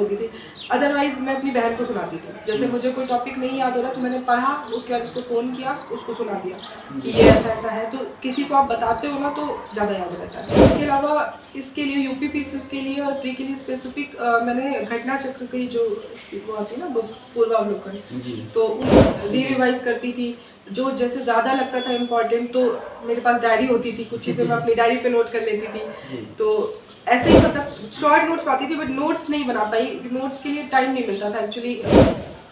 होती थी। अदरवाइज मैं अपनी बहन को सुनाती थी। जैसे मुझे कोई टॉपिक नहीं याद हो रहा तो मैंने पढ़ा, उसके बाद उसको फ़ोन किया, उसको सुना दिया कि ये ऐसा ऐसा है। तो किसी को आप बताते हो ना तो ज़्यादा याद रहता है। इसके अलावा इसके लिए यूपीपीसीएस के लिए और प्री के लिए स्पेसिफिक मैंने घटना चक्र की जो वो आती है ना बुक, पूर्वावलोकन, तो री रिवाइज करती थी। जो जैसे ज़्यादा लगता था इम्पोर्टेंट तो मेरे पास डायरी होती थी, कुछ चीज़ें मैं अपनी डायरी पे नोट कर लेती थी। तो ऐसे ही मतलब शॉर्ट नोट्स पाती थी, बट नोट्स नहीं बना पाई, नोट्स के लिए टाइम नहीं मिलता था एक्चुअली।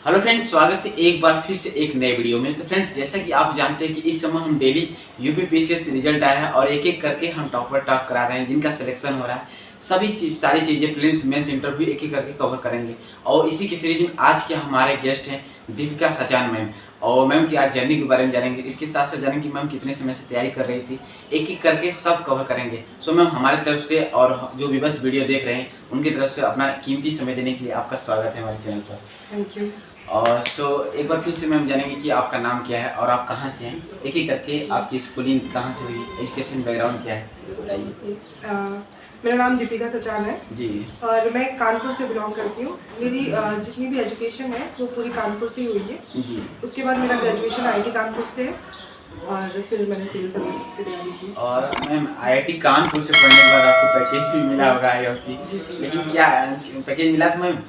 हेलो फ्रेंड्स, स्वागत है एक बार फिर से एक नए वीडियो में। तो फ्रेंड्स, जैसा कि आप जानते हैं कि इस समय हम डेली यूपीपीसीएस रिजल्ट आया है और एक एक करके हम टॉपर टॉक करा रहे हैं, जिनका सिलेक्शन हो रहा है। सारी चीज़ें प्रीलिम्स मेंस इंटरव्यू एक एक करके कवर करेंगे। और इसी की सीरीज में आज के हमारे गेस्ट हैं दीपिका सचान मैम। और मैम की आज जर्नी के बारे में जानेंगे, इसके साथ साथ जानेंगे कि मैम कितने समय से तैयारी कर रही थी, एक एक करके सब कवर करेंगे। सो मैम, हमारे तरफ से और जो भी बस वीडियो देख रहे हैं उनकी तरफ से अपना कीमती समय देने के लिए आपका स्वागत है हमारे चैनल पर। Thank you. और सो एक बार फिर से मैम जानेंगे कि आपका नाम क्या है और आप कहाँ से हैं, एक एक करके आपकी स्कूलिंग कहाँ से हुई, एजुकेशन बैकग्राउंड क्या है, बताइए। मेरा नाम दीपिका सचान है जी, और मैं कानपुर से बिलोंग करती हूँ। मेरी जितनी भी एजुकेशन है वो पूरी कानपुर से ही हुई है जी। उसके बाद मेरा ग्रेजुएशन आईआईटी कानपुर से है और फिर मैंने सिविल सर्विसेज की तैयारी की। और मैम आईआईटी कानपुर से पढ़ने के बाद आपको पैकेज भी मिला होगा आईआईटी, लेकिन क्या पैकेज मिला था मैम?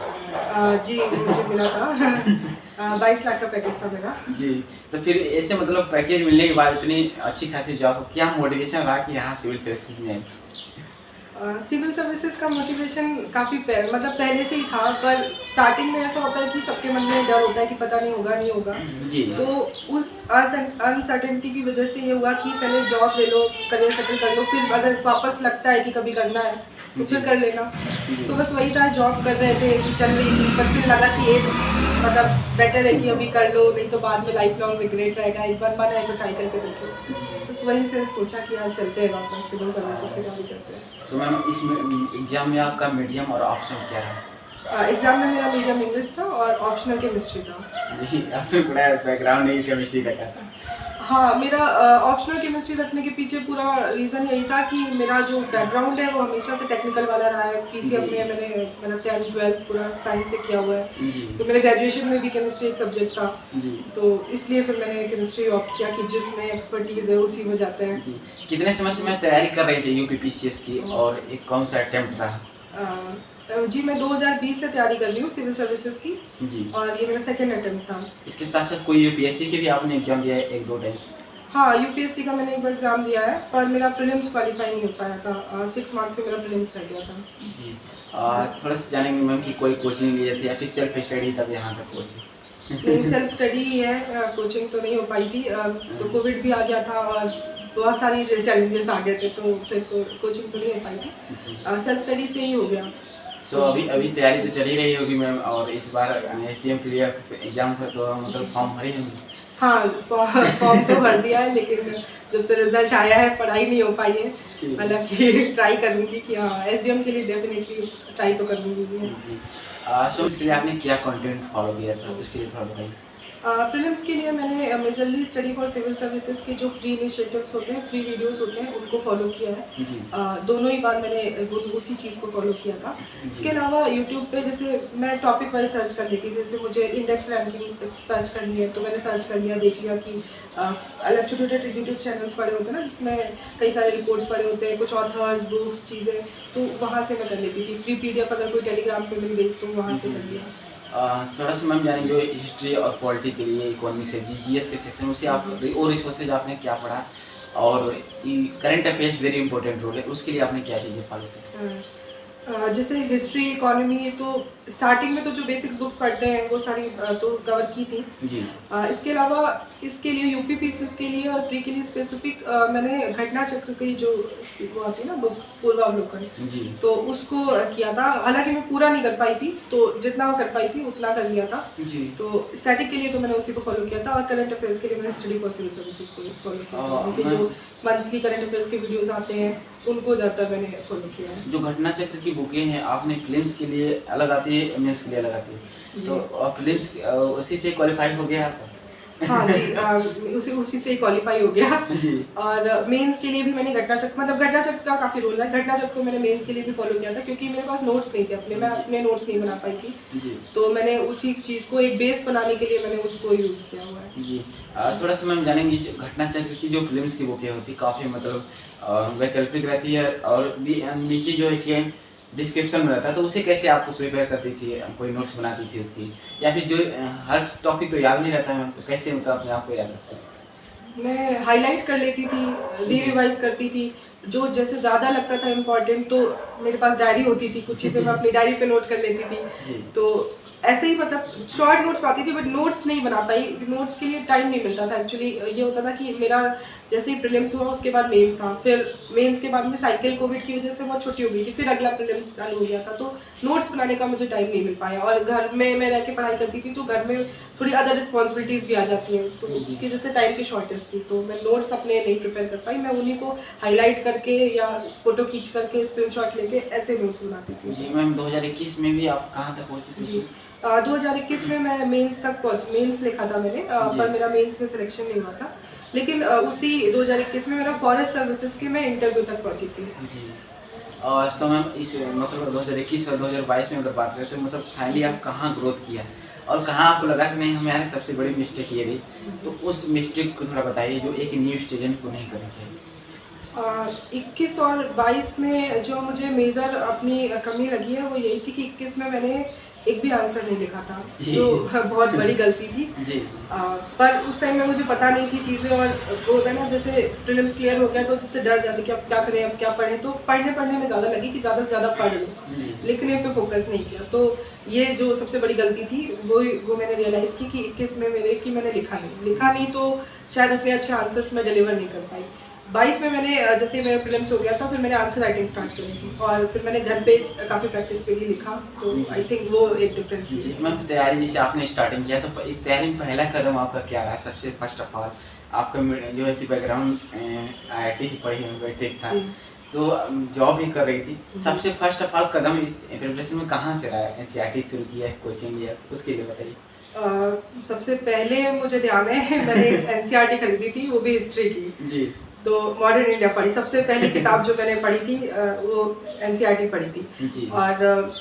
जी मुझे मिला था 22 लाख का पैकेज था मेरा। जी, तो फिर ऐसे मतलब पैकेज मिलने के बाद इतनी अच्छी खासी जॉब, क्या मोटिवेशन रहा कि यहाँ सिविल सर्विसेज में आई? सिविल सर्विसेज का मोटिवेशन काफ़ी मतलब पहले से ही था, पर स्टार्टिंग में ऐसा होता है कि सबके मन में डर होता है कि पता नहीं होगा नहीं होगा। जी। तो उस अनसर्टेनिटी की वजह से ये हुआ कि पहले जॉब ले लो, करियर सेटल कर लो, फिर अगर वापस लगता है कि कभी करना है तो फिर कर लेना। तो बस वही था, जॉब कर रहे थे कि चल रही थी, पर फिर लगा कि एक मतलब बेटर है कि अभी कर लो, नहीं तो बाद में लाइफ लॉन्ग रिग्रेट रहेगा। एक बार मन है तो ट्राई करके देखो। बस वहीं से सोचा कि यार चलते हैं वापस सिविल सर्विसेज की तैयारी करते हैं। तो मैम इस एग्जाम में आपका मीडियम और ऑप्शन क्या रहा? एग्जाम में मेरा मीडियम इंग्लिश था और ऑप्शनल केमिस्ट्री था। जी, आपने पूरा बैकग्राउंड नहीं केमिस्ट्री का था। हाँ, मेरा ऑप्शनल केमिस्ट्री रखने के पीछे पूरा रीज़न यही था कि मेरा जो बैकग्राउंड है वो हमेशा से टेक्निकल वाला रहा है। पीसीएम में मैंने मतलब 10th 12th पूरा साइंस से किया हुआ है। तो मेरे ग्रेजुएशन में भी केमिस्ट्री एक सब्जेक्ट था। तो इसलिए फिर मैंने केमिस्ट्री ऑप्ट किया कि जिसमें एक्सपर्टीज़ है उसी में जाते हैं। कितने समय से मैं तैयारी कर रही थी यूपीपीसीएस की और एक कौन सा अटेम्प्ट रहा? जी, मैं 2020 से तैयारी कर रही हूँ सिविल सर्विसेज की जी, और ये मेरा सेकंड अटेम्प्ट था। इसके साथ साथ कोई यूपीएससी के भी आपने एग्जाम दिया है एक दो टाइम? हाँ, यूपीएससी का मैंने एक बार एग्जाम दिया है, पर मेरा प्रीलिम्स क्वालिफाई नहीं हो पाया था। 6 मार्क्स से मेरा प्रीलिम्स रह गया था। जी, थोड़ा सा जानेंगे मैम कि कोई कोचिंग लिए थे या फिर सेल्फ स्टडी तब यहाँ तक पहुँची? नहीं, सेल्फ स्टडी ही है, कोचिंग तो नहीं हो पाई थी। तो कोविड भी आ गया था और बहुत सारी चैलेंजेस आ गए थे, तो फिर कोचिंग तो नहीं हो पाई थी। सेल्फ स्टडी से ही हो गया। तो अभी तैयारी तो चल ही रही होगी मैम, और इस बार एसटीएम के लिए एग्जाम का तो मतलब फॉर्म भरे होंगे? हाँ, फॉर्म तो भर दिया है, लेकिन जब से रिजल्ट आया है पढ़ाई नहीं हो पाई है। हालांकि ट्राई करूँगी कि हाँ एसडीएम के लिए डेफिनेटली ट्राई तो करूँगी। सो इसके लिए आपने क्या कंटेंट फॉलो किया था, उसके लिए थोड़ा बताइए। प्रीलिम्स के लिए मैंने majorly study for civil services के जो फ्री इनिशिएटिव्स होते हैं, फ्री वीडियोस होते हैं, उनको फॉलो किया है। दोनों ही बार मैंने उसी चीज़ को फॉलो किया था। इसके अलावा यूट्यूब पे जैसे मैं टॉपिक वाइज सर्च कर लेती थी। जैसे मुझे इंडेक्स रैंकिंग सर्च करनी है तो मैंने सर्च कर लिया, देख लिया कि अलग छोटे छोटे यूट्यूब चैनल्स पड़े होते हैं ना, जिसमें कई सारे रिपोर्ट्स पड़े होते हैं, कुछ ऑथर्स, बुक्स, चीज़ें, तो वहाँ से मैं कर लेती थी। फ्री PDF अगर कोई टेलीग्राम पे मिल गई तो वहाँ से कर लिया। थोड़ा सा मैम जानेंगे हिस्ट्री और पॉलिटी के लिए इकोनॉमिक्स है, जीएस के सेक्शन में से आप और रिसोर्सेज आपने क्या पढ़ा, और current affairs very important role है, उसके लिए आपने क्या चीज़ें फॉलो की? जैसे हिस्ट्री, इकोनॉमी, तो स्टार्टिंग में तो जो बेसिक बुक्स पढ़ते हैं वो सारी तो कवर की थी जी। इसके अलावा इसके लिए यूपीपीसीएस के लिए और प्री के लिए स्पेसिफिक मैंने घटना चक्र की जो वो आती है ना बुक, पूर्वावलोकन, तो उसको किया था। हालांकि मैं पूरा नहीं कर पाई थी, तो जितना कर पाई थी उतना कर लिया था जी। तो स्टैटिक के लिए तो मैंने उसी को फॉलो किया था, और करंट अफेयर्स के लिए मैंने स्टडी फॉर सिविल सर्विसेज को फॉलो किया था। जो मंथली करंट अफेयर्स के वीडियोस आते हैं उनको ज़्यादा मैंने फॉलो किया है। जो घटना चक्र की बुकें हैं आपने प्रीलिम्स के लिए अलग आती है, मेंस के लिए अलग आती है, तो प्रीलिम्स उसी से क्वालिफाई हो गया आपका? हाँ जी, उसी से क्वालिफाई हो गया। जी और मेंस के लिए भी मैंने घटना चक्र, मतलब घटना चक्र का काफ़ी रोल है। घटना चक्र को मैंने मेंस के लिए भी फॉलो किया था, क्योंकि मेरे पास नोट्स नहीं थे अपने, मैं अपने नोट्स नहीं बना पाई थी। जी तो मैंने उसी चीज़ को एक बेस बनाने के लिए मैंने उसको यूज़ किया हुआ है। जी। थोड़ा सा मैम जानेंगे जो घटना चक्र की जो फिल्म्स की बुकें होती काफ़ी मतलब वैकल्पिक रहती है, और नीचे जो है कि डिस्क्रिप्शन में रहता है, तो उसे कैसे आपको प्रिपेयर करती थी, कोई नोट्स बनाती थी उसकी, या फिर जो हर टॉपिक तो याद नहीं रहता है, तो कैसे मतलब अपने आप को याद रखते हैं? मैं हाईलाइट कर लेती थी, री रिवाइज करती थी। जो जैसे ज़्यादा लगता था इम्पोर्टेंट, तो मेरे पास डायरी होती थी, कुछ चीज़ें मैं अपनी डायरी पे नोट कर लेती थी। जी तो ऐसे ही मतलब शॉर्ट नोट्स पाती थी, बट नोट्स नहीं बना पाई। नोट्स के लिए टाइम नहीं मिलता था एक्चुअली। ये होता था कि मेरा जैसे ही प्रीलिम्स हुआ उसके बाद मेंस था, फिर मेंस के बाद में साइकिल कोविड की वजह से बहुत छोटी हो गई थी, फिर अगला प्रीलिम्स चालू हो गया था, तो नोट्स बनाने का मुझे टाइम नहीं मिल पाया। और घर में मैं रह के पढ़ाई करती थी, तो घर में थोड़ी अदर रिस्पॉन्सिबिलिटीज़ भी आ जाती हैं, तो उसकी वजह से टाइम की शॉर्टेज थी, तो मैं नोट्स अपने नहीं प्रिपेयर कर पाई। मैं उन्हीं को हाईलाइट करके या फोटो खींच करके स्क्रीनशॉट लेके ऐसे नोट्स बनाती थी। जी मैम, 2021 में भी आप कहाँ तक पहुँची थी? जी 2021 में मैं मेंस तक पहुंची, मेंस लिखा था मैंने, पर मेरा मेंस में सिलेक्शन नहीं हुआ था। लेकिन उसी 2021 में मेरा फॉरेस्ट सर्विसेज के मैं इंटरव्यू तक पहुंची थी। जी। और सो मैम इस मतलब 2021 और 2022 में अगर बात करें, तो मतलब फाइनली आप कहाँ ग्रोथ किया और कहाँ आपको लगा कि नहीं हमारी सबसे बड़ी मिस्टेक ये रही, तो उस मिस्टेक को थोड़ा बताइए जो एक न्यू स्टूडेंट को नहीं करनी चाहिए। 21 और 22 में जो मुझे मेजर अपनी कमी लगी है वो यही थी कि 21 में मैंने एक भी आंसर नहीं लिखा था, जो बहुत बड़ी गलती थी। जी पर उस टाइम में मुझे पता नहीं थी चीज़ें, और वो होता है ना जैसे प्रीलिम्स क्लियर हो गया तो जिससे डर जाते कि अब क्या करें, अब क्या पढ़ें, तो पढ़ने में ज़्यादा लगी कि ज़्यादा से ज़्यादा पढ़ लूँ, लिखने पे फोकस नहीं किया। तो ये जो सबसे बड़ी गलती थी वो मैंने रियलाइज़ की कि 21 में मेरे कि मैंने लिखा नहीं तो शायद उतने अच्छे आंसर्स मैं डिलीवर नहीं कर पाई। 22 में मैंने जैसे मेरा प्रीलिम्स हो गया था, फिर मैंने आंसर राइटिंग स्टार्ट करी थी, और फिर मैंने घर पे काफ़ी प्रैक्टिस के लिए लिखा, तो आई थिंक वो एक डिफरेंस जी थी। मैम, तैयारी जैसे आपने स्टार्टिंग किया, तो इस तैयारी में पहला कदम आपका क्या रहा? सबसे फर्स्ट ऑफ ऑल आपका जो है कि बैकग्राउंड IIT से पढ़ी हुई बैठक था, तो जॉब भी कर रही थी। सबसे फर्स्ट ऑफ ऑल कदम इस प्रिपरेशन में कहाँ से रहा? NCERT शुरू किया है, कोचिंग लिया, उसके लिए बताइए। सबसे पहले मुझे ध्यान है मैंने NCERT खरीदी थी, वो भी हिस्ट्री की। जी तो मॉडर्न इंडिया पढ़ी, सबसे पहली किताब जो मैंने पढ़ी थी वो NCERT पढ़ी थी। जी और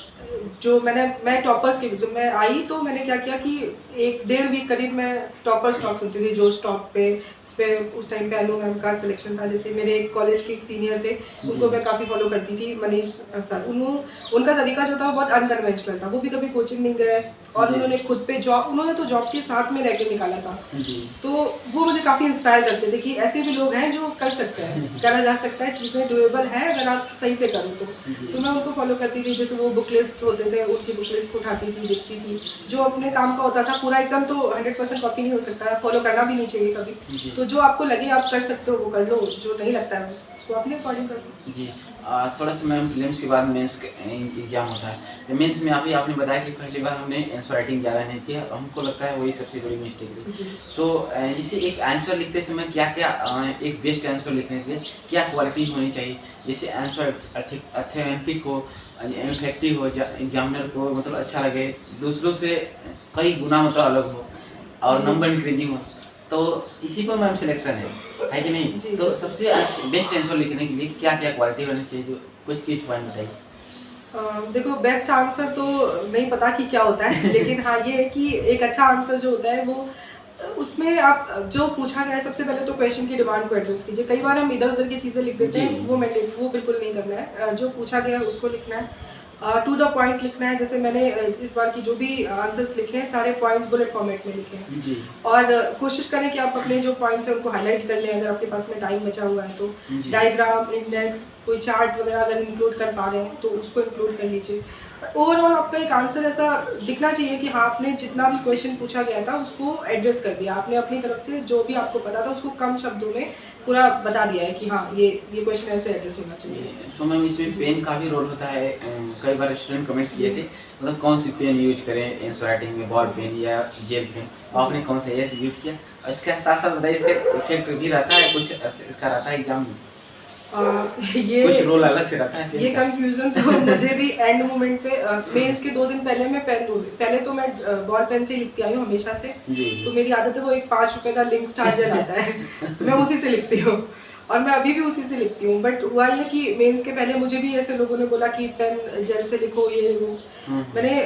जो मैं टॉपर्स की, जब मैं आई तो मैंने क्या किया कि 1-1.5 वीक करीब मैं टॉपर्स टॉक सुनती थी, जो स्टॉक पे इस पे उस टाइम पे अनु मैम का सिलेक्शन था। जैसे मेरे एक कॉलेज के एक सीनियर थे, उनको मैं काफ़ी फॉलो करती थी, मनीष सर। उनका तरीका जो था वो बहुत अनकन्वेंशनल था, वो भी कभी कोचिंग नहीं गए, और उन्होंने खुद पे उन्होंने तो जॉब के साथ में रह के निकाला था। तो वो मुझे काफ़ी इंस्पायर करते थे कि ऐसे भी लोग हैं जो कर सकते हैं, करा जा सकता है, चीज़ें डुएबल है अगर आप सही से करो तो मैं उनको फॉलो करती थी। जैसे वो बुक लिस्ट होते थे, उनकी बुक लिस्ट उठाती थी, देखती थी, जो अपने काम का होता था। पूरा एकदम तो 100% कॉपी नहीं हो सकता, फॉलो करना भी नहीं चाहिए कभी। तो जो आपको लगे आप कर सकते हो वो कर लो, जो नहीं लगता है उसको अपने अकॉर्डिंग कर लो। जी। थोड़ा सा मैम, प्रीलिम्स के बाद मेंस एग्जाम होता है, तो मेंस में आपने बताया कि पहली बार हमने आंसर राइटिंग ज़्यादा नहीं किया, हमको लगता है वही सबसे बड़ी मिस्टेक थी। सो इसे एक आंसर लिखते समय क्या क्या एक बेस्ट आंसर लिखने के लिए क्या क्वालिटी होनी चाहिए? जैसे आंसर अथेंटिक हो, इफेक्टिव हो, एग्जामिनर को मतलब अच्छा लगे, दूसरों से कई गुना मतलब अलग हो, और नंबर इंक्रीजिंग हो, तो इसी पर मैम सिलेक्शन है कि नहीं? तो सबसे बेस्ट आंसर लिखने के लिए क्या क्या क्वालिटी होनी चाहिए, जो कुछ पॉइंट बताइए। देखो, बेस्ट आंसर तो नहीं पता कि क्या होता है, लेकिन हाँ ये है कि एक अच्छा आंसर जो होता है वो उसमें आप जो पूछा गया है, सबसे पहले तो क्वेश्चन की डिमांड को एड्रेस कीजिए। कई बार हम इधर उधर की चीज़ें लिख देते हैं, वो बिल्कुल नहीं करना है। जो पूछा गया है उसको लिखना है, टू द पॉइंट लिखना है। जैसे मैंने इस बार की जो भी आंसर्स लिखे हैं सारे पॉइंट बुलेट फॉर्मेट में लिखे हैं जी। और कोशिश करें कि आप अपने जो पॉइंट्स हैं उनको हाईलाइट कर लें, अगर आपके पास में टाइम बचा हुआ है तो। डायग्राम, इंडेक्स, कोई चार्ट वगैरह अगर इंक्लूड कर पा रहे हैं तो उसको इंक्लूड कर लीजिए। ओवरऑल आपका एक आंसर ऐसा दिखना चाहिए कि हाँ, आपने जितना भी क्वेश्चन पूछा गया था उसको एड्रेस कर दिया, आपने अपनी तरफ से जो भी आपको पता था उसको कम शब्दों में पूरा बता दिया है कि हाँ ये क्वेश्चन ऐसे एड्रेस होना चाहिए। सो मैम, इसमें पेन का भी रोल होता है। कई बार स्टूडेंट कमेंट्स किए थे, मतलब कौन सी पेन यूज करें आंसर राइटिंग में, बॉल पेन या जेल पेन, आपने कौन सा यूज किया? और इसके साथ साथ बताइए, इसका इफेक्ट भी रहता है कुछ इसका रहता है एग्जाम में? ये कुछ रोल अलग से रहता है ये कंफ्यूजन तो मुझे भी एंड मोमेंट पे मेंस के 2 दिन पहले मैं पहले तो मैं बॉल पेन से ही लिखती आई हूँ हमेशा से। तो मेरी आदत है वो एक 5 रुपए का लिंक स्टार जेल आता है तो मैं उसी से लिखती हूँ और मैं अभी भी उसी से लिखती हूँ। बट हुआ ये कि मेंस के पहले मुझे भी ऐसे लोगों ने बोला कि पेन जेल से लिखो ये वो। मैंने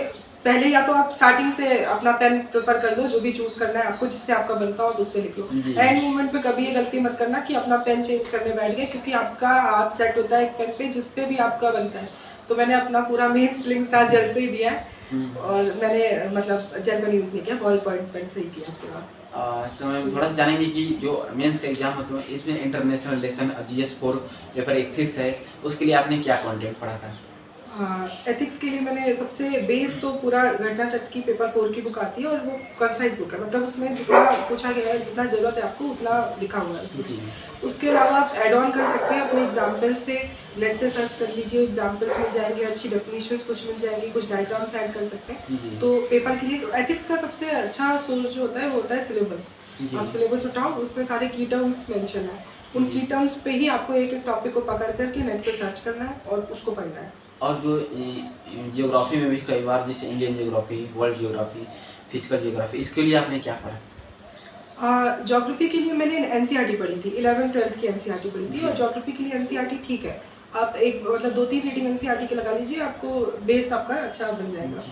पहले या तो आप स्टार्टिंग से अपना पेन प्रेफर कर लो जो भी चूज करना है आपको जिससे आपका बनता हो उससे लिख लो। एंड मोमेंट पे कभी ये गलती मत करना कि अपना पेन चेंज करने बैठ गए क्योंकि आपका हाथ सेट होता है एक पेन पे जिस पे भी आपका बनता है। तो मैंने अपना पूरा मेन स्लिंग स्टार जेल से ही दिया है और मैंने मतलब जेल पेन यूज नहीं किया, बॉल पॉइंट पेन से ही किया पूरा। समय थोड़ा सा जानेंगे कि जो मेंस का एग्जाम होता है इसमें international relation GS4 paper ethics है, उसके लिए आपने क्या कंटेंट पढ़ा था? एथिक्स के लिए मैंने सबसे बेस तो पूरा घटना चक्र की पेपर 4 की बुक आती है और वो कंसाइज बुक है, मतलब उसमें जितना पूछा गया है जितना ज़रूरत है आपको उतना लिखा हुआ है उसमें। उसके अलावा आप एड ऑन कर सकते हैं अपने एग्जाम्पल से, नेट से सर्च कर लीजिए, एग्जाम्पल्स मिल जाएंगे, अच्छी डेफिनेशंस कुछ मिल जाएंगी, कुछ डायग्राम्स ऐड कर सकते हैं। तो पेपर के लिए एथिक्स का सबसे अच्छा सोर्स जो होता है वो होता है सिलेबस। आप सिलेबस उठाओ, उसमें सारे की टर्म्स मेंशन है, उन की टर्म्स पे ही आपको एक एक टॉपिक को पकड़ करके नेट पे सर्च करना है और उसको पढ़ना है। और जो जियोग्राफी में भी कई बार जैसे Indian geography, world geography, physical geography, इसके लिए आपने क्या पढ़ा? ज्योग्राफी के लिए मैंने एनसीईआरटी पढ़ी थी, 11th-12th की एनसीईआरटी पढ़ी थी और ज्योग्राफी के लिए एनसीईआरटी ठीक है। आप एक मतलब 2-3 रीडिंग एनसीईआरटी के लगा लीजिए, आपको बेस आपका अच्छा बन जाएगा।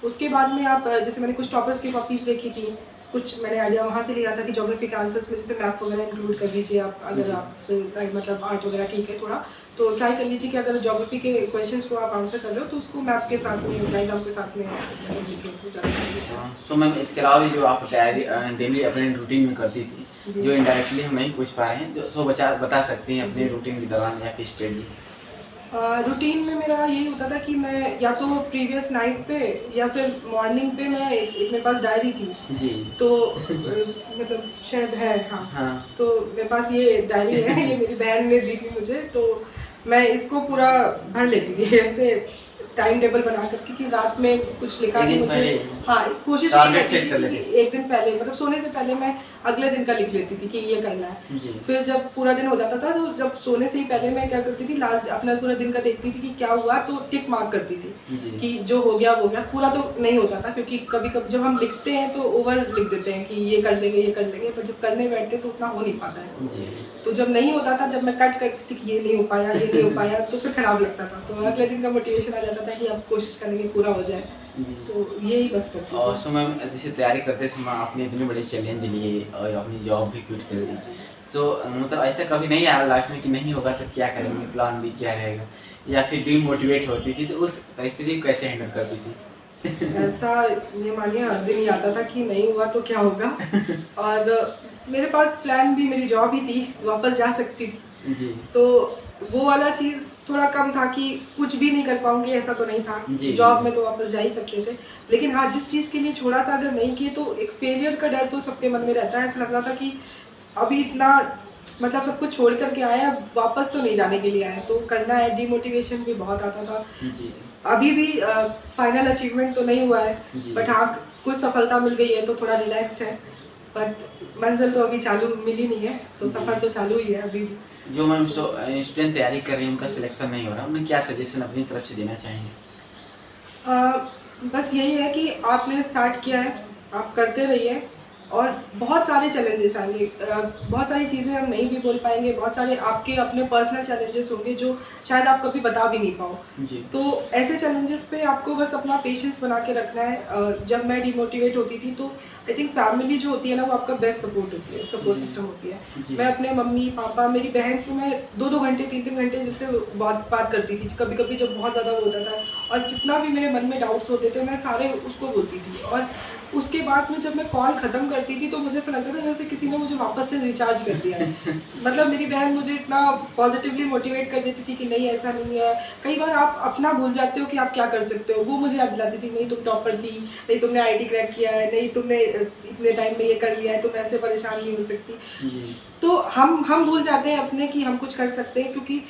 उसके बाद में आप जैसे मैंने कुछ टॉपर्स की कॉपीज देखी थी, कुछ मैंने आइडिया वहाँ से लिया था कि ज्योग्राफी के आंसर्स में जैसे मैप वगैरह इंक्लूड कर लीजिए आप, अगर आप मतलब आर्ट वगैरह ठीक है थोड़ा तो ट्राई कर लीजिए कि अगर ज्योग्राफी के क्वेश्चंस को आप आंसर कर रहे हो तो उसको मैप के साथ में, डायग्राम के साथ में सो मैम इसके अलावा भी जो आप डेली अपने रूटीन में करती थी जो इनडायरेक्टली हम नहीं पूछ पा रहे हैं, सो बता सकते हैं अपने रूटीन के दौरान या फिर स्टडी? रूटीन में मेरा यही होता था कि मैं या तो प्रीवियस नाइट पे या फिर मॉर्निंग पे मैं मेरे पास डायरी थी जी, तो मतलब शायद है हाँ, तो मेरे पास ये डायरी है, ये मेरी बहन ने दी थी मुझे, तो मैं इसको पूरा भर लेती थी ऐसे टाइम टेबल बना करके कि रात में कुछ लिखा है मुझे। हाँ, कोशिश एक दिन पहले मतलब सोने से पहले मैं अगले दिन का लिख लेती थी कि ये करना है। फिर जब पूरा दिन हो जाता था तो जब सोने से ही पहले मैं क्या करती थी, लास्ट अपना पूरा दिन का देखती थी कि क्या हुआ तो टिक मार्क करती थी कि जो हो गया वो गया। पूरा तो नहीं होता था क्योंकि कभी कभी जब हम लिखते हैं तो ओवर लिख देते हैं कि ये कर लेंगे, पर जब करने बैठते तो उतना हो नहीं पाता है। तो जब नहीं होता था, जब मैं कट करती थी कि ये नहीं हो पाया तो फिर खराब लगता था, तो अगले दिन का मोटिवेशन आ जाता था कि अब कोशिश करेंगे पूरा हो जाए। तो यही बस करती और सो मैम जैसे तैयारी करते समय आपने इतने बड़े चैलेंज लिए और अपनी जॉब भी क्विट कर दी, सो मतलब ऐसा कभी नहीं आया लाइफ में कि नहीं होगा तो क्या करेंगे, प्लान भी क्या रहेगा, या फिर डीमोटिवेट होती थी तो उस परिस्थिति को कैसे हैंडल करती थी? ऐसा ये मानिए हर दिन ही आता था कि नहीं हुआ तो क्या होगा और मेरे पास प्लान भी, मेरी जॉब ही थी, वापस जा सकती थी जी, तो वो वाला चीज़ थोड़ा कम था कि कुछ भी नहीं कर पाऊंगी, ऐसा तो नहीं था। जॉब में तो वापस जा ही सकते थे, लेकिन हाँ जिस चीज़ के लिए छोड़ा था अगर नहीं किए तो एक फेलियर का डर तो सबके मन में रहता है। ऐसा लग रहा था कि अभी इतना मतलब सब कुछ छोड़ करके आए, अब वापस तो नहीं जाने के लिए आए, तो करना है। डीमोटिवेशन भी बहुत आता था जी। अभी भी फाइनल अचीवमेंट तो नहीं हुआ है, बट हाँ कुछ सफलता मिल गई है तो थोड़ा रिलैक्सड है, बट मंजिल तो अभी चालू मिली नहीं है, तो सफ़र तो चालू ही है अभी भी। जो मैम स्टूडेंट तैयारी कर रहे हैं उनका सिलेक्शन नहीं हो रहा, उन्हें क्या सजेशन अपनी तरफ से देना चाहेंगे? बस यही है कि आपने स्टार्ट किया है, आप करते रहिए और बहुत सारे चैलेंजेस आएंगे, बहुत सारी चीज़ें हम नहीं भी बोल पाएंगे, बहुत सारे आपके अपने पर्सनल चैलेंजेस होंगे जो शायद आप कभी बता भी नहीं पाओ जी। तो ऐसे चैलेंजेस पे आपको बस अपना पेशेंस बना के रखना है। जब मैं डिमोटिवेट होती थी तो आई थिंक फैमिली जो होती है ना वो आपका बेस्ट सपोर्ट होती है, सपोर्ट सिस्टम होती है। मैं अपने मम्मी पापा, मेरी बहन से मैं 2-2 घंटे 3-3 घंटे जैसे बात करती थी, कभी कभी जब बहुत ज़्यादा होता था, और जितना भी मेरे मन में डाउट्स होते थे मैं सारे उसको बोलती थी। और उसके बाद में जब मैं कॉल ख़त्म करती थी तो मुझे ऐसा लगता था जैसे किसी ने मुझे वापस से रिचार्ज कर दिया है। मतलब मेरी बहन मुझे इतना पॉजिटिवली मोटिवेट कर देती थी कि नहीं ऐसा नहीं है। कई बार आप अपना भूल जाते हो कि आप क्या कर सकते हो, वो मुझे याद दिलाती थी, नहीं तुम टॉपर थी, नहीं तुमने आईटी क्रैक किया है, नहीं तुमने इतने टाइम में ये कर लिया है, तुम ऐसे परेशान नहीं हो सकती। तो हम भूल जाते हैं अपने कि हम कुछ कर सकते हैं, क्योंकि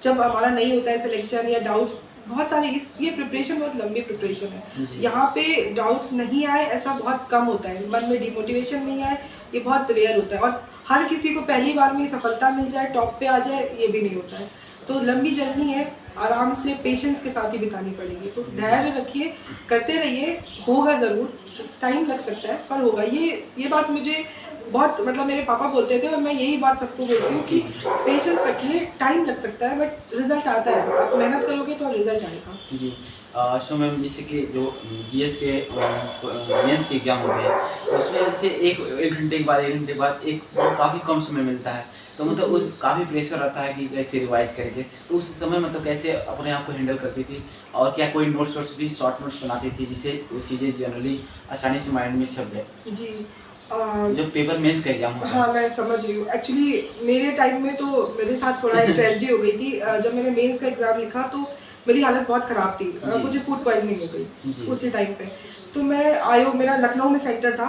जब हमारा नहीं होता है सिलेक्शन या डाउट्स बहुत सारे, ये प्रिपरेशन बहुत लंबी प्रिपरेशन है, यहाँ पे डाउट्स नहीं आए ऐसा बहुत कम होता है, मन में डिमोटिवेशन नहीं आए ये बहुत रेयर होता है। और हर किसी को पहली बार में सफलता मिल जाए, टॉप पे आ जाए, ये भी नहीं होता है। तो लंबी जर्नी है, आराम से पेशेंस के साथ ही बितानी पड़ेगी। तो धैर्य रखिए, करते रहिए, होगा ज़रूर, टाइम लग सकता है पर होगा। ये बात मुझे बहुत मतलब मेरे पापा बोलते थे और मैं यही बात सबको बोलती हूँ कि पेशेंस रखिए, टाइम लग सकता है बट रिजल्ट आता है। आप मेहनत करोगे तो रिजल्ट आएगा। जी। सो मैम, जैसे कि जो जीएस के मेंस के एग्ज़ाम होते हैं तो उसमें जैसे एक घंटे के बाद 1 घंटे बाद एक काफ़ी कम समय मिलता है, तो मतलब उस काफ़ी प्रेशर रहता है कि कैसे रिवाइज करेंगे, तो उस समय मतलब कैसे अपने आप को हैंडल करती थी, और क्या कोई नोट्स भी शॉर्ट नोट्स बनाती थी जिससे वो चीज़ें जनरली आसानी से माइंड में छप जाए? जी जो पेपर मेंस का एग्ज़ाम होता है। हाँ, मैं समझ रही हूँ। एक्चुअली मेरे टाइम में तो मेरे साथ थोड़ा एक ट्रेजेडी हो गई थी। जब मैंने मेंस का एग्ज़ाम लिखा तो मेरी हालत बहुत ख़राब थी। जी। मुझे फूड पॉइजनिंग हो जी। गई उसी टाइम पे। तो मैं मेरा लखनऊ में सेंटर था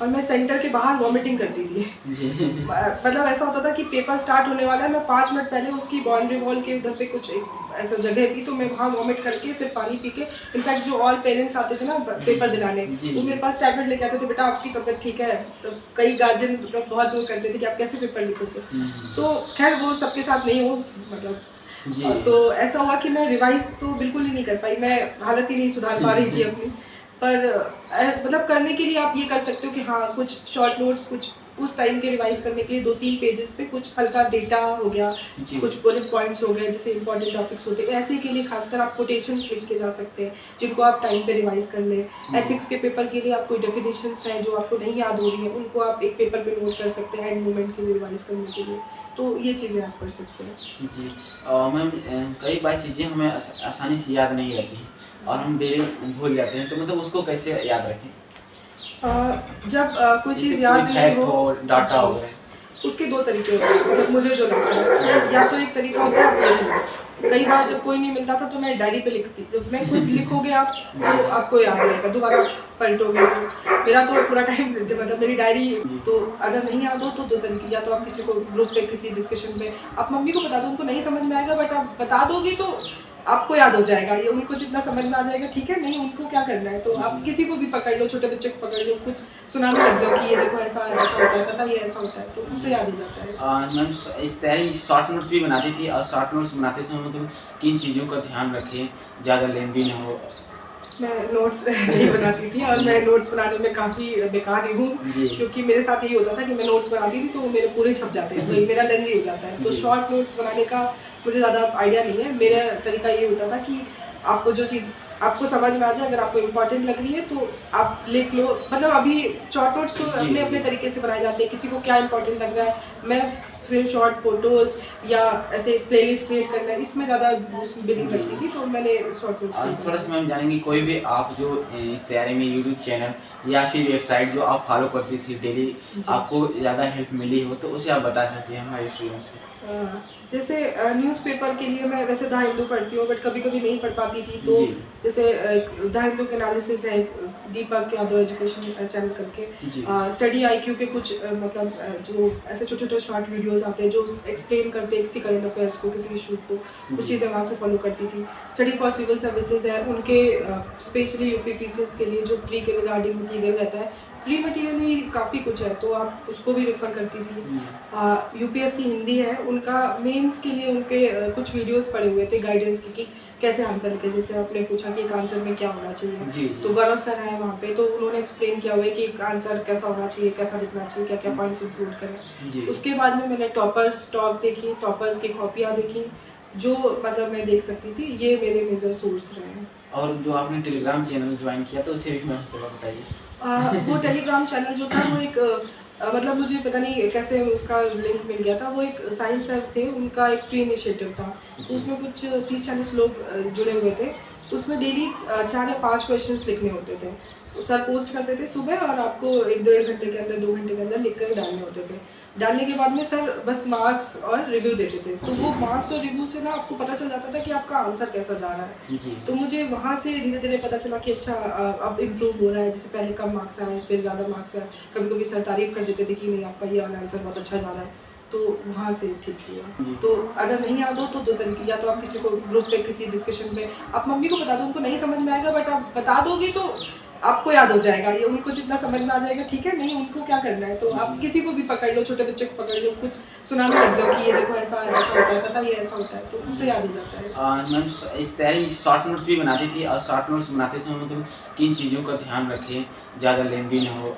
और मैं सेंटर के बाहर वॉमिटिंग करती थी। जी। मतलब ऐसा होता था कि पेपर स्टार्ट होने वाला है, मैं 5 मिनट पहले उसकी बाउंड्री वॉल के उधर पे कुछ एक ऐसा जगह थी, तो मैं वहाँ वॉमिट करके फिर पानी पी के, इनफैक्ट जो ऑल पेरेंट्स आते थे ना पेपर दिलाने, वो मेरे पास टैबलेट लेके आते थे, बेटा आपकी तबीयत ठीक है। तो कई गार्जियन बहुत दूर करते थे कि आप कैसे पेपर लिखोगे। तो खैर वो सबके साथ नहीं हो मतलब जी। तो ऐसा हुआ कि मैं रिवाइज तो बिल्कुल ही नहीं कर पाई, मैं हालत ही नहीं सुधार पा रही थी अपनी। पर मतलब करने के लिए आप ये कर सकते हो कि हाँ, कुछ शॉर्ट नोट्स, कुछ उस टाइम के रिवाइज करने के लिए 2-3 पेजेस पे कुछ हल्का डेटा हो गया, कुछ बुलेट पॉइंट्स हो गए, जैसे इंपॉर्टेंट टॉपिक्स होते हैं, ऐसे के लिए खासकर आप कोटेशंस लिख के जा सकते हैं जिनको आप टाइम पे रिवाइज कर लें। एथिक्स के पेपर के लिए आप कोई डेफिनेशंस हैं जो आपको नहीं याद हो रही हैं, उनको आप एक पेपर पे नोट कर सकते हैं हैंड मूवमेंट के लिए रिवाइज करने के लिए। तो ये चीज़ें आप कर सकते हैं। जी। मैम, कई बार चीज़ें हमें आसानी से याद नहीं रहती हैं और हम डेली भूल जाते हैं, तो मतलब उसको कैसे याद रखें? जब कोई चीज़ जैसे याद कोई नहीं फैक्ट हो, डाटा हो गया। उसके 2 तरीके होते हैं, मतलब मुझे जो लगता है। या तो एक तरीका होता है आप लिखना। कई बार जब कोई नहीं मिलता था तो मैं डायरी पे लिखती, जब मैं खुद लिखोगे आप तो आपको याद रहेगा, दोबारा पलटोगे तो। मेरा तो पूरा टाइम मतलब मेरी डायरी, तो अगर नहीं याद हो तो 2 तरीके, या तो आप किसी को ग्रुप पे किसी डिस्कशन में आप मम्मी को बता दो, उनको नहीं समझ में आएगा बट आप बता दोगे तो आपको याद हो जाएगा, ये उनको जितना समझ में आ जाएगा ठीक है, नहीं उनको क्या करना है, तो आप किसी को भी पकड़ लो, छोटे बच्चे को पकड़ लो, कुछ सुनाने लग जाओ कि ये देखो ऐसा ऐसा होता है, पता ये ऐसा होता है, तो उससे याद हो जाता है। मैम, इस तरह शॉर्ट नोट्स भी बनाती थी, और शॉर्ट नोट्स बनाते समय मतलब किन चीज़ों का ध्यान रखें, ज़्यादा लेंदी ना हो? मैं नोट्स नहीं बनाती थी और मैं नोट्स बनाने में काफ़ी बेकार ही हूँ, क्योंकि मेरे साथ यही होता था कि मैं नोट्स बनाती थी तो वो मेरे पूरे छप जाते हैं, वही मेरा लेंदी हो जाता है। तो शॉर्ट नोट्स बनाने का मुझे ज़्यादा आइडिया नहीं है। मेरा तरीका ये होता था कि आपको जो चीज़ आपको समझ में आ जाए, अगर आपको इम्पोर्टेंट लग रही है तो आप लिख लो। मतलब अभी शॉर्ट नोट्स तो अपने अपने तरीके से बनाए जाते हैं, किसी को क्या इंपॉर्टेंट लग रहा है। मैं स्क्रीनशॉट, फोटोज़ या ऐसे प्लेलिस्ट क्रिएट करना है, इसमें ज़्यादा बिलीव करती थी, तो मैंने शॉर्ट नोट्स। थोड़ा सा मैम जानेंगे, कोई भी आप जो इस तैयारी में यूट्यूब चैनल या फिर वेबसाइट जो आप फॉलो करती थी डेली, आपको ज़्यादा हेल्प मिली हो तो उसे आप बता सकती हैं हमारे स्टूडेंट को? जैसे न्यूज़पेपर के लिए मैं वैसे द हिंदू पढ़ती हूँ बट कभी कभी नहीं पढ़ पाती थी, तो जैसे द हिंदू के एनालिसिस है, दीपक यादव एजुकेशन चैनल करके, स्टडी IQ के कुछ मतलब जो ऐसे छोटे छोटे शॉर्ट वीडियोस आते हैं जो एक्सप्लेन करते हैं किसी करंट अफेयर्स को, किसी इशू को, कुछ चीज़ें वहाँ से फॉलो करती थी। स्टडी फॉर सिविल सर्विसेज है, उनके स्पेशली UPPCS के लिए जो प्री के रिगार्डिंग मटीरियल रहता है, फ्री मटेरियल ही काफ़ी कुछ है, तो आप उसको भी रेफ़र करती थी। UPSC हिंदी है, उनका मेंस के लिए उनके कुछ वीडियोस पड़े हुए थे गाइडेंस की कि कैसे आंसर लिखे। जैसे आपने पूछा कि एक आंसर में क्या होना चाहिए, तो गौरव सर है वहाँ पे, तो उन्होंने एक्सप्लेन किया हुआ है कि एक आंसर कैसा होना चाहिए, कैसा लिखना चाहिए, क्या क्या पॉइंट्स इंक्लूड करें। उसके बाद में मैंने टॉपर्स टॉक देखी, टॉपर्स की कॉपियाँ देखी, जो मतलब मैं देख सकती थी। ये मेरे मेजर सोर्स रहे हैं। और जो आपने टेलीग्राम चैनल ज्वाइन किया तो उसे भी मैम थोड़ा बताइए। वो टेलीग्राम चैनल जो था वो एक मतलब मुझे पता नहीं कैसे उसका लिंक मिल गया था। वो एक साइंस सर थे, उनका एक फ्री इनिशिएटिव था, उसमें कुछ 30-40 लोग जुड़े हुए थे। उसमें डेली 4 या 5 क्वेश्चंस लिखने होते थे। सर पोस्ट करते थे सुबह और आपको 1-1.5 घंटे के अंदर, 2 घंटे के अंदर लिख कर डालने होते थे। डालने के बाद में सर बस मार्क्स और रिव्यू देते थे, तो वो मार्क्स और रिव्यू से ना आपको पता चल जाता था कि आपका आंसर कैसा जा रहा है। तो मुझे वहाँ से धीरे धीरे पता चला कि अच्छा अब इम्प्रूव हो रहा है। जैसे पहले कम मार्क्स आए, फिर ज़्यादा मार्क्स आए, कभी कभी सर तारीफ़ कर देते थे कि नहीं आपका ये वाला आंसर बहुत अच्छा जा रहा है, तो वहाँ से ठीक हुआ। तो अगर नहीं याद हो तो 2 तरीके, या तो आप किसी को ग्रुप पे किसी डिस्कशन में आप मम्मी को बता दो, उनको नहीं समझ में आएगा बट आप बता दोगे तो आपको याद हो जाएगा, ये उनको जितना समझ में आ जाएगा ठीक है, नहीं उनको क्या करना है, तो आप किसी को भी पकड़ लो, छोटे बच्चे को पकड़ लो, कुछ सुनाने लग जाओ कि ये देखो ऐसा ऐसा होता है, पता ये ऐसा होता है, तो उससे याद हो जाता है। मैम इस तैयारी में शॉर्ट नोट्स भी बनाती थी, और शॉर्ट नोट्स बनाते समय मतलब किन चीज़ों का ध्यान रखें, ज़्यादा लेंदी ना हो?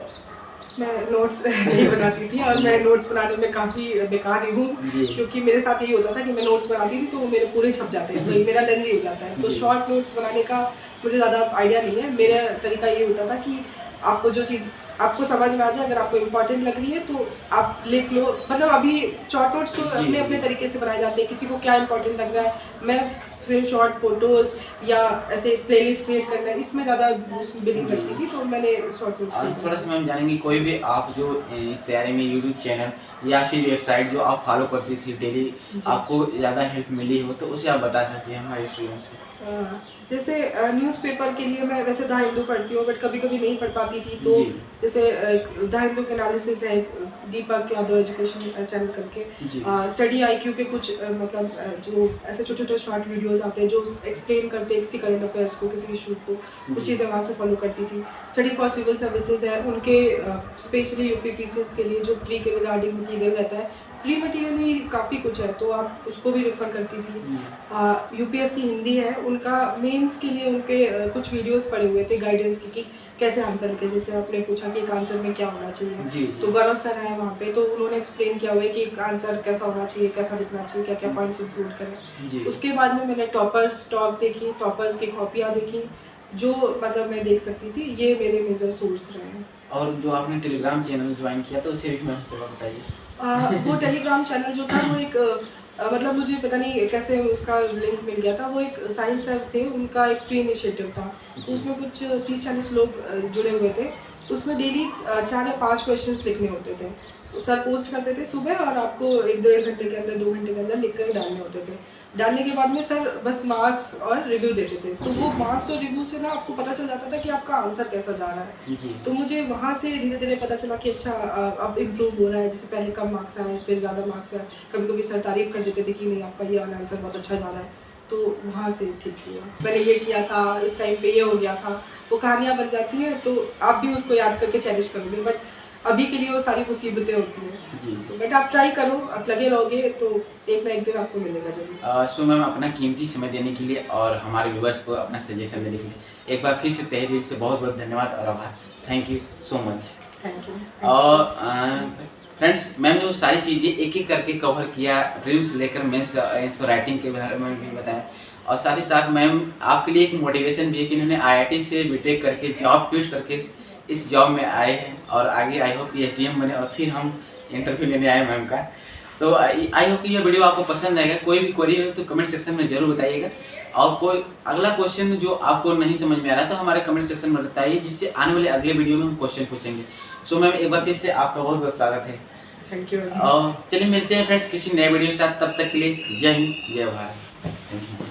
मैं नोट्स नहीं बनाती थी, और मैं नोट्स बनाने में काफ़ी बेकार ही हूँ, क्योंकि मेरे साथ यही होता था कि मैं नोट्स बनाती थी तो वो मेरे पूरे छप जाते हैं, वही मेरा लेंदी हो जाता है। तो शॉर्ट नोट्स बनाने का मुझे ज़्यादा आइडिया नहीं है। मेरा तरीका ये होता था कि आपको जो चीज़ आपको समझ में आ जाए, अगर आपको इम्पोर्टेंट लग रही है तो आप लिख लो। मतलब अभी शॉर्ट नोट्स तो अपने अपने तरीके से बनाए जाते हैं, किसी को क्या इंपॉर्टेंट लग रहा है। मैं सिर्फ शॉर्ट फोटोज़ या ऐसे प्लेलिस्ट क्रिएट करना है, इसमें ज़्यादा बिलीव करती थी, तो मैंने शॉर्ट नोट्स। थोड़ा सा मैम जानेंगे, कोई भी आप जो इस तैयारी में यूट्यूब चैनल या फिर वेबसाइट जो आप फॉलो करती थी डेली, आपको ज़्यादा हेल्प मिली हो तो उसे आप बता सकती हैं हमारे स्टूडेंट को? जैसे न्यूज़पेपर के लिए मैं वैसे द हिंदू पढ़ती हूँ, बट कभी कभी नहीं पढ़ पाती थी, तो जैसे द हिंदू के एनालिसिस है, दीपक यादव एजुकेशन चैनल करके, स्टडी IQ के कुछ मतलब जो ऐसे छोटे छोटे शॉर्ट वीडियोस आते हैं जो एक्सप्लेन करते हैं किसी करंट अफेयर्स को, किसी इशू को, कुछ चीज़ें वहाँ से फॉलो करती थी। स्टडी फॉर सिविल सर्विसेज है, उनके स्पेशली UP PCS के लिए जो प्री के रिगार्डिंग मटीरियल रहता है, फ्री मटेरियल ही काफ़ी कुछ है, तो आप उसको भी रेफर करती थी। UPSC हिंदी है, उनका मेंस के लिए उनके कुछ वीडियोस पड़े हुए थे गाइडेंस की कि कैसे आंसर लिखे। जैसे आपने पूछा कि एक आंसर में क्या होना चाहिए, तो गौरव सर है वहाँ पे, तो उन्होंने एक्सप्लेन किया हुआ है कि एक आंसर कैसा होना चाहिए, कैसा लिखना चाहिए, क्या क्या पॉइंट्स इंक्लूड करें। उसके बाद में मैंने टॉपर्स टॉक देखी, टॉपर्स की कॉपियाँ देखी, जो मतलब मैं देख सकती थी। ये मेरे मेजर सोर्स रहे हैं। और जो आपने टेलीग्राम चैनल ज्वाइन किया तो उसे भी मैम थोड़ा बताइए। वो टेलीग्राम चैनल जो था वो एक मतलब मुझे पता नहीं कैसे उसका लिंक मिल गया था। वो एक साइंस सर थे, उनका एक फ्री इनिशिएटिव था, तो उसमें कुछ 30-40 लोग जुड़े हुए थे। उसमें डेली 4 या 5 क्वेश्चंस लिखने होते थे, तो सर पोस्ट करते थे सुबह, और आपको 1-1.5 घंटे के अंदर, 2 घंटे के अंदर लिख कर डालने होते थे। डालने के बाद में सर बस मार्क्स और रिव्यू देते थे, तो वो मार्क्स और रिव्यू से ना आपको पता चल जाता था कि आपका आंसर कैसा जा रहा है। तो मुझे वहाँ से धीरे धीरे पता चला कि अच्छा अब इम्प्रूव हो रहा है। जैसे पहले कम मार्क्स आए, फिर ज़्यादा मार्क्स आए, कभी कभी सर तारीफ कर देते थे कि नहीं आपका ये आंसर बहुत अच्छा जा रहा है, तो वहाँ से ठीक हुआ। मैंने ये किया था, इस टाइम पे ये हो गया था, वो कहानियाँ बन जाती हैं, तो आप भी उसको याद करके चैलेंज करोगे, बट अभी के लिए वो सारी मुसीबतें होती हैं जी। तो बट आप ट्राई करो, आप लगे रहोगे तो एक ना एक दिन आपको मिलेगा जरूर। सो मैम अपना कीमती समय देने के लिए और हमारे व्यूवर्स को अपना सजेशन देने के लिए एक बार फिर से तहे दिल से बहुत बहुत धन्यवाद और आभार। Thank you so much. Thank you. और फ्रेंड्स, मैम ने वो सारी चीज़ें एक एक करके कवर किया, ड्रीम्स लेकर मेंस राइटिंग के बारे में भी बताया, और साथ ही साथ मैम आपके लिए एक मोटिवेशन भी है कि इन्होंने IIT से BTech करके जॉब क्विट करके इस जॉब में आए हैं, और आगे आई होप कि SDM बने, और फिर हम इंटरव्यू लेने आए मैम का। तो आई होप कि ये वीडियो आपको पसंद आएगा। कोई भी क्वेरी हो तो कमेंट सेक्शन में ज़रूर बताइएगा, और कोई अगला क्वेश्चन जो आपको नहीं समझ में आ रहा तो हमारे कमेंट सेक्शन में बताइए, जिससे आने वाले अगले वीडियो में हम क्वेश्चन पूछेंगे। सो मैम एक बार फिर से आपका बहुत बहुत स्वागत है। Thank you. और चलिए मिलते हैं फ्रेंड्स किसी नए वीडियो के साथ, तब तक के लिए जय हिंद जय भारत। Thank you.